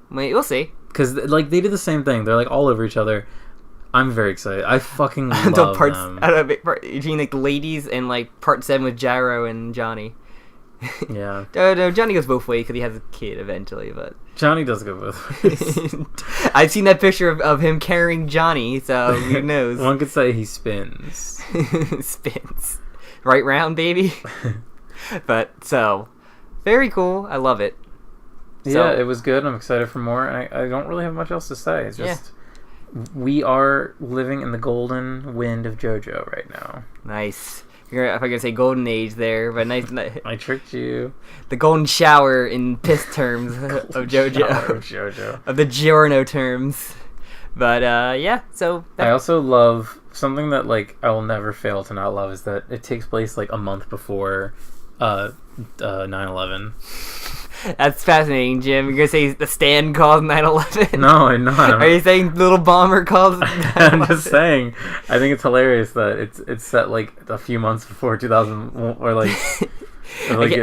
Wait, we'll see. Because they did the same thing. They're all over each other. I'm very excited. I fucking love them. Between the ladies and part 7 with Gyro and Johnny. Yeah. No, Johnny goes both ways because he has a kid eventually, but Johnny does go both ways. I've seen that picture of him carrying Johnny, so who knows? One could say he spins. Spins. Right round, baby. But so very cool. I love it. Yeah, it was good. I'm excited for more. I don't really have much else to say. It's just we are living in the golden wind of JoJo right now. Nice. If I could say golden age there, but nice. I tricked you. The golden shower in piss terms of JoJo. Of the Giorno terms. But so I also love something that I will never fail to not love is that it takes place a month before 9/11. That's fascinating, Jim. You're gonna say the stand calls 9/11? No, I'm not. Are you saying Little Bomber calls 9/11? I'm just saying. I think it's hilarious that it's set a few months before 2000 or I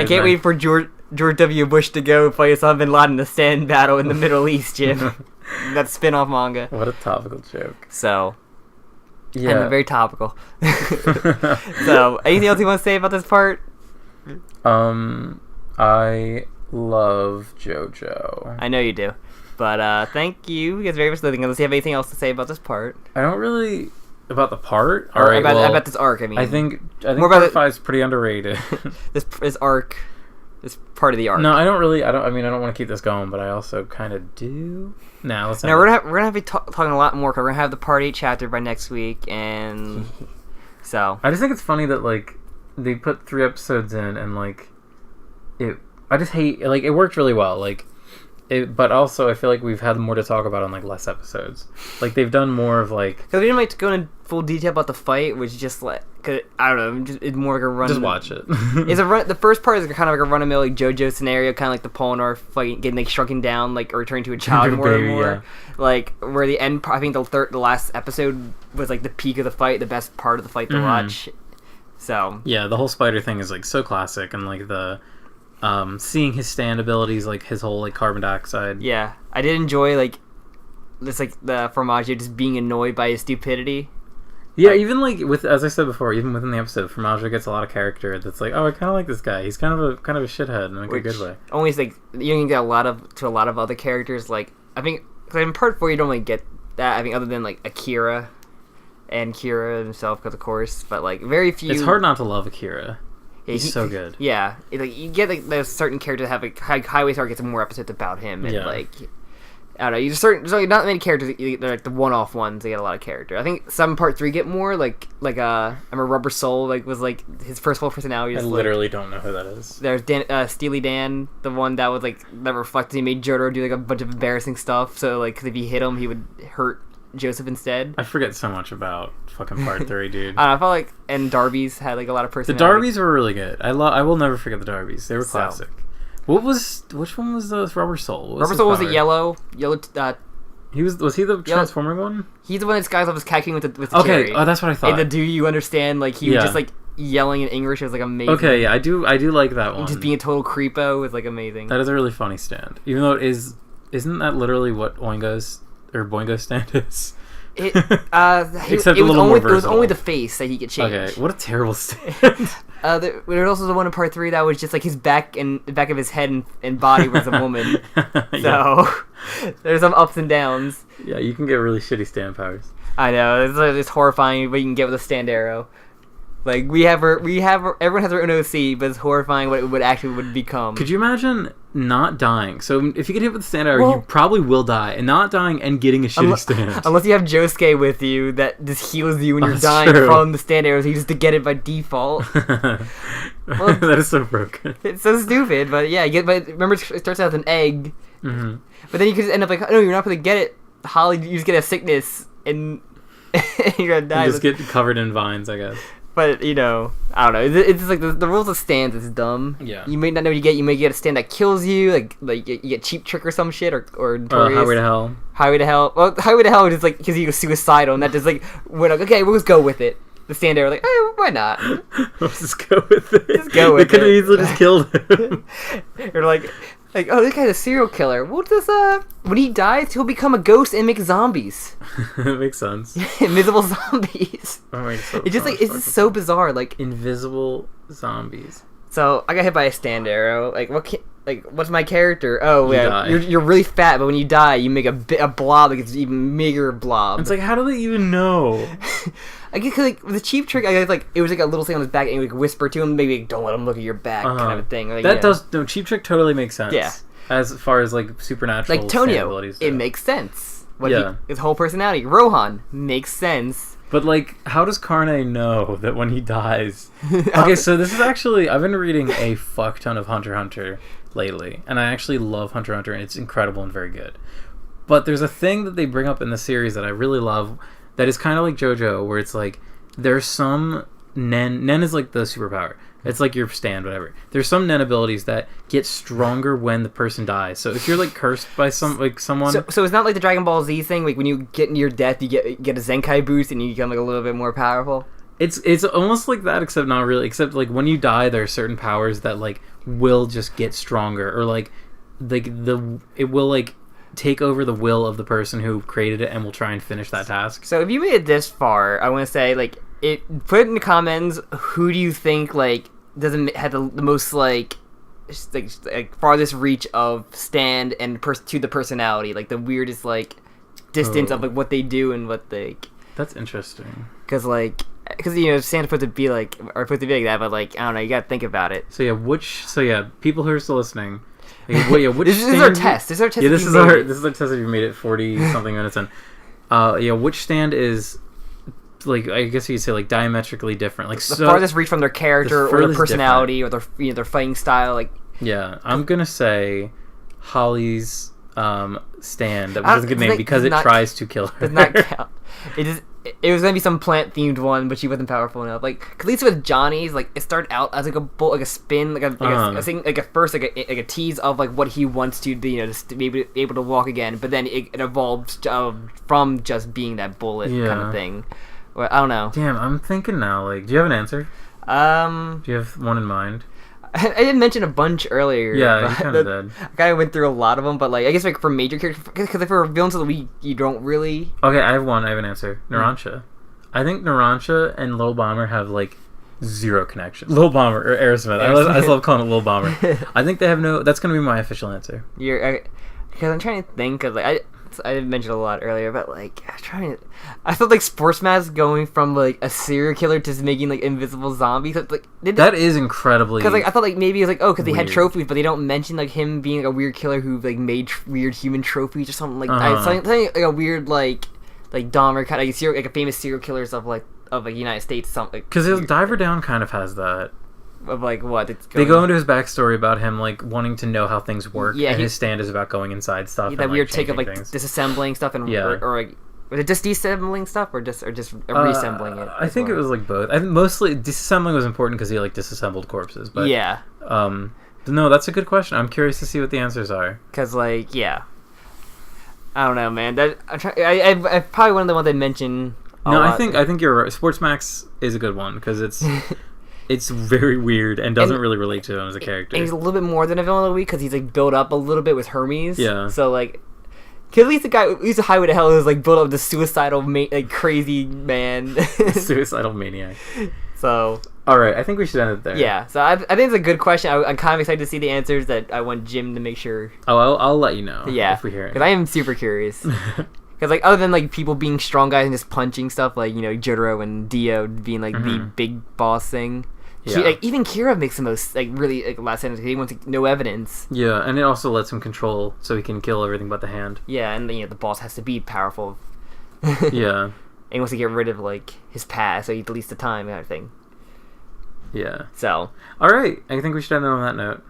can't wait for George W. Bush to go fight Osama bin Laden in the stand battle in the Middle East, Jim. That spin-off manga. What a topical joke. So, yeah, very topical. So, anything else you want to say about this part? I love JoJo. I know you do. But thank you guys very much for listening. Unless you have anything else to say about this part. I don't really about the part. Or about this arc, I mean. I think more part 5 is pretty underrated. this arc is part of the arc. No, I don't want to keep this going, but I also kind of do. We're gonna be talking a lot more because we're gonna have the part 8 chapter by next week, and so I just think it's funny that they put 3 episodes in and it. I just hate it worked really well but also I feel we've had more to talk about on less episodes. They've done more of because we didn't go into full detail about the fight, which is just cause I don't know, it's more a run. Just watch it. The first part is kind of a run of mill JoJo scenario, kind of the Polnar fight, getting shrunken down, or turning to a child more and more. Yeah. Where the end, I think the last episode was the peak of the fight, the best part of the fight to watch. So yeah, the whole spider thing is so classic, and the seeing his stand abilities, his whole carbon dioxide. Yeah, I did enjoy this the Formaggio just being annoyed by his stupidity. Yeah, even with, as I said before, even within the episode, Formaggio gets a lot of character. That's oh, I kind of like this guy. He's kind of a shithead in a good way. Only you don't get a lot of other characters. I think cause in part 4 you don't really get that. I think other than Akira and Kira himself, because of course, but very few. It's hard not to love Akira. He's so good. Yeah, you get there's certain characters that have Highway Star gets more episodes about him, and I don't know. There's not many characters. They're the one-off ones. They get a lot of character. I think some part 3 get more. I'm a Rubber Soul. Was his first full personality. I literally don't know who that is. There's Steely Dan, the one that was that reflected. He made Jotaro do a bunch of embarrassing stuff. So cause if he hit him, he would hurt Joseph instead. I forget so much about fucking part 3, dude. I felt and Darby's had a lot of personality. The Darby's were really good. I will never forget the Darby's. They were classic. Which one was the Rubber Soul? Rubber Soul was a yellow. Was he the transforming one? He's the one that skies off his kaking with the okay, cherry. oh, that's what I thought. And the do you understand? He would just yelling in English was like amazing. Okay, yeah, I do like that one. Just being a total creepo was like amazing. That is a really funny stand, even though isn't that literally what Boingo's stand is? Except it was only the face that he could change. Okay, what a terrible stand. There was also the one in part 3 that was just like his back and the back of his head and body was a woman. So there's some ups and downs. Yeah, you can get really shitty stand powers. I know it's horrifying what you can get with a stand arrow. Like everyone has their own OC, but it's horrifying what it would become. Could you imagine not dying? So if you get hit with a stand arrow, you probably will die, and not dying and getting a shitty stand. Unless you have Josuke with you that just heals you when you're dying from the stand arrows, you just to get it by default. Well, that is so broken. It's so stupid, but yeah, but remember it starts out with an egg. Mm-hmm. But then you could just end up like, oh, no, you're not going to get it, Holly. You just get a sickness and you're gonna die. You just get covered in vines, I guess. But, I don't know. It's just like the rules of stands is dumb. Yeah. You may not know what you get. You may get a stand that kills you, like you get Cheap Trick or some shit, or Highway to Hell. Highway to Hell. Well, Highway to Hell is like because you go suicidal, and that just like we're like, okay, we'll just go with it. The stand there, like, why not? Let's just go with it. Just go with it. They could have easily just killed him. You're like, oh, this guy's a serial killer. What does when he dies, he'll become a ghost and make zombies. That makes sense. Invisible zombies. Oh my God. It's just like it's just so bizarre. Like invisible zombies. So I got hit by a stand arrow. Like what's my character? Oh yeah, you're really fat, but when you die, you make a blob that gets even bigger blob. It's like, how do they even know? I guess like with the Cheap Trick, I guess like it was like a little thing on his back, and you like whisper to him, maybe like, don't let him look at your back, kind of a thing. Like, Cheap Trick totally makes sense. Yeah. As far as like supernatural, like Tonio, it makes sense. His whole personality. Rohan makes sense. But like, how does Karne know that when he dies? Okay, so this is actually I've been reading a fuck ton of Hunter x Hunter lately, and I actually love Hunter x Hunter, and it's incredible and very good. But there's a thing that they bring up in the series that I really love. That is kind of like JoJo, where it's like there's some Nen is like the superpower. It's like your stand, whatever. There's some Nen abilities that get stronger when the person dies. So if you're like cursed by someone, so it's not like the Dragon Ball Z thing. Like when you get near death, you get a Zenkai boost and you become like a little bit more powerful. It's almost like that, except not really. Except like when you die, there are certain powers that like will just get stronger, or like it will like take over the will of the person who created it and will try and finish that task. So if you made it this far, I want to say like put it in the comments. Who do you think like doesn't have the most like farthest reach of stand and to the personality, like the weirdest like distance of like what they do and what they. That's interesting. Because Stand's supposed to be like that, but like I don't know, you gotta think about it. So people who are still listening. This is our test. This is our test. Yeah, this is our test if you made it 40 something minutes in. Which stand is like, I guess you could say like diametrically different, like the farthest reach from their character or their personality or their fighting style. Like I'm gonna say Holly's stand that doesn't get named because it tries to kill her. Does not count. It was gonna be some plant themed one, but she wasn't powerful enough. Like at least with Johnny's, like it started out as like a bolt, like a spin, like a thing, like at first like a tease of like what he wants to be, just to be able to walk again. But then it evolved from just being that bullet kind of thing. Well, I don't know. Damn, I'm thinking now. Like, do you have an answer? Do you have one in mind? I didn't mention a bunch earlier. Yeah, you kind of did. I kind of went through a lot of them, but like I guess like for major characters, because if we're villains of the week, you don't really. Okay, I have one. I have an answer. Narancia. I think Narancia and Lil Bomber have like zero connection. Lil Bomber or Aerosmith. I just love calling it Lil Bomber. I think they have no. That's gonna be my official answer. Because I'm trying to think of like I mentioned a lot earlier, but like I felt like Sports Mask going from like a serial killer to making like invisible zombies. Like that is incredibly. Because like I thought like maybe it was like because they had trophies, but they don't mention like him being like a weird killer who like made weird human trophies or something like something like a weird like Dahmer kind of like a famous serial killers of the United States something. Because Diver Down kind of has that. Of like what they go into his backstory about him like wanting to know how things work, and his stand is about going inside stuff. That and, weird take of like disassembling stuff and or like was it just disassembling stuff or just reassembling it? I think it was like both. I think mostly disassembling was important because he like disassembled corpses. But no, that's a good question. I'm curious to see what the answers are. Because I don't know, man. I probably one of the ones I mentioned. No, I think you're right. Sports Max is a good one because it's. It's very weird and doesn't really relate to him as a character. And he's a little bit more than a villain of the week because he's like built up a little bit with Hermes. Yeah. So like, cause at least the guy, at least the Highway to Hell is like built up the suicidal, like crazy man. Suicidal maniac. So. All right, I think we should end it there. Yeah. So I think it's a good question. I'm kind of excited to see the answers. That I want Jim to make sure. Oh, I'll let you know. Yeah. If we hear it. Because I am super curious. Because like other than like people being strong guys and just punching stuff, like Jotaro and Dio being like the big boss thing. Yeah. Like even Kira makes the most like really like last sentence. He wants no evidence. Yeah, and it also lets him control, so he can kill everything but the hand. Yeah, and the boss has to be powerful. Yeah. And he wants to get rid of like his past, so he deletes the time kind of thing. Yeah. So. All right, I think we should end on that note.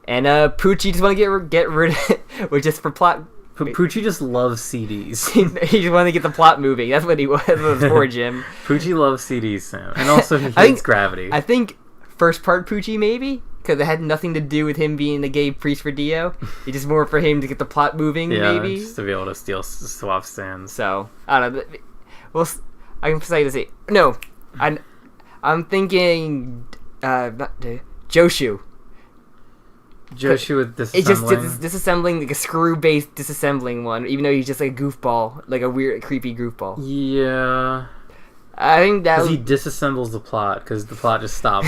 And Poochie just want to get rid of it, which is for plot. Poochie just loves CDs. He just wanted to get the plot moving. That's what he was for, Jim. Poochie loves CDs, Sam. And also he hates gravity. I think first part Poochie, maybe? Because it had nothing to do with him being a gay priest for Dio. It's just more for him to get the plot moving, maybe? Just to be able to swap stands. So, I don't know. Well, I'm excited to see. No, I'm thinking Joshu. Joshu with disassembling. It's just disassembling, like a screw-based disassembling one, even though he's just like a goofball, like a weird, creepy goofball. Yeah. I think that because he disassembles the plot because the plot just stops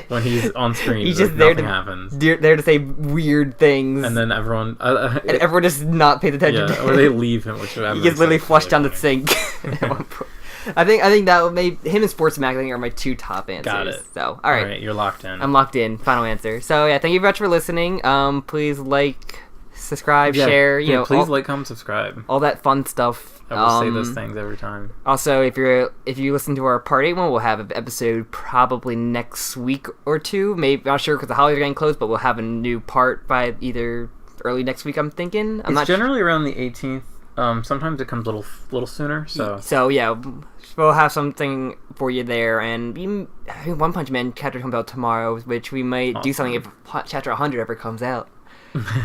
when he's on screen. He's just there nothing happens. There to say weird things, and then everyone just not pays attention. Yeah, or they leave him, which he gets literally flushed down the sink. I think that him and Sports Mac are my two top answers. Got it. So all right, you're locked in. I'm locked in. Final answer. So yeah, thank you very much for listening. Please like, subscribe, share. Please like, comment, subscribe. All that fun stuff. I will say those things every time. Also, if you listen to our Part 8 one, we'll have an episode probably next week or two. Maybe not sure because the holidays are getting close, but we'll have a new part by either early next week. I'm thinking. It's generally around the 18th. Sometimes it comes a little sooner. So yeah, we'll have something for you there, and I think One Punch Man chapter comes out tomorrow, which we might do something if chapter 100 ever comes out.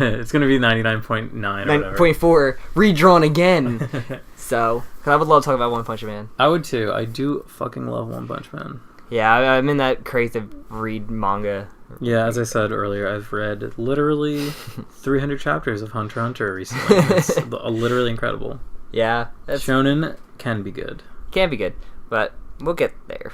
It's gonna be 99.9 or 9.4 redrawn again. So, cause I would love to talk about One Punch Man. I would too. I do fucking love One Punch Man. Yeah, I'm in that craze to read manga. Yeah, as I said earlier, I've read literally 300 chapters of Hunter x Hunter recently. It's literally incredible. Yeah, Shonen can be good. Can be good, but we'll get there.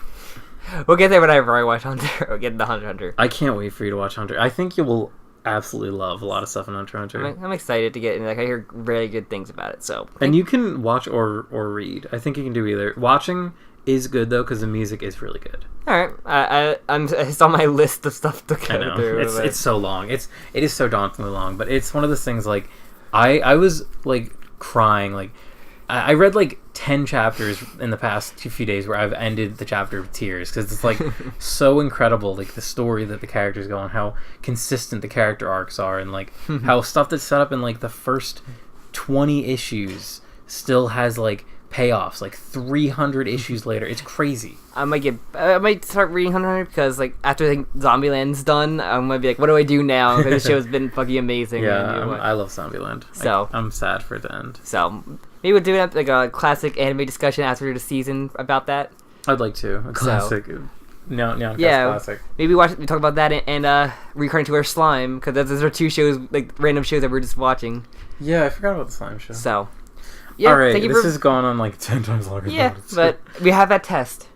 We'll get there whenever I watch Hunter or get the Hunter x Hunter. I can't wait for you to watch Hunter. I think you will absolutely love a lot of stuff in Hunter x Hunter. I'm excited to get in. Like I hear really good things about it. So and you can watch or read. I think you can do either. Watching is good though because the music is really good. All right, it's on my list of stuff to go through. It's so long. It is so dauntingly long, but it's one of those things like I was like crying like. I read like 10 chapters in the past few days where I've ended the chapter with tears because it's like so incredible, like the story that the characters go on, how consistent the character arcs are, and like how stuff that's set up in like the first 20 issues still has like payoffs like 300 issues later. It's crazy. I might start reading Hunter x Hunter because like after Zombieland's done, I'm gonna be like, what do I do now? Because the show's been fucking amazing. Yeah, I love Zombieland. So I'm sad for it to end. So maybe we'll do like a classic anime discussion after the season about that. I'd like to. A classic. Classic. Maybe we talk about that and Reincarnate to Our Slime because those are two shows, like random shows that we're just watching. Yeah, I forgot about the Slime show. So. Yeah, all right, this has gone on like 10 times longer. Yeah, but we have that test.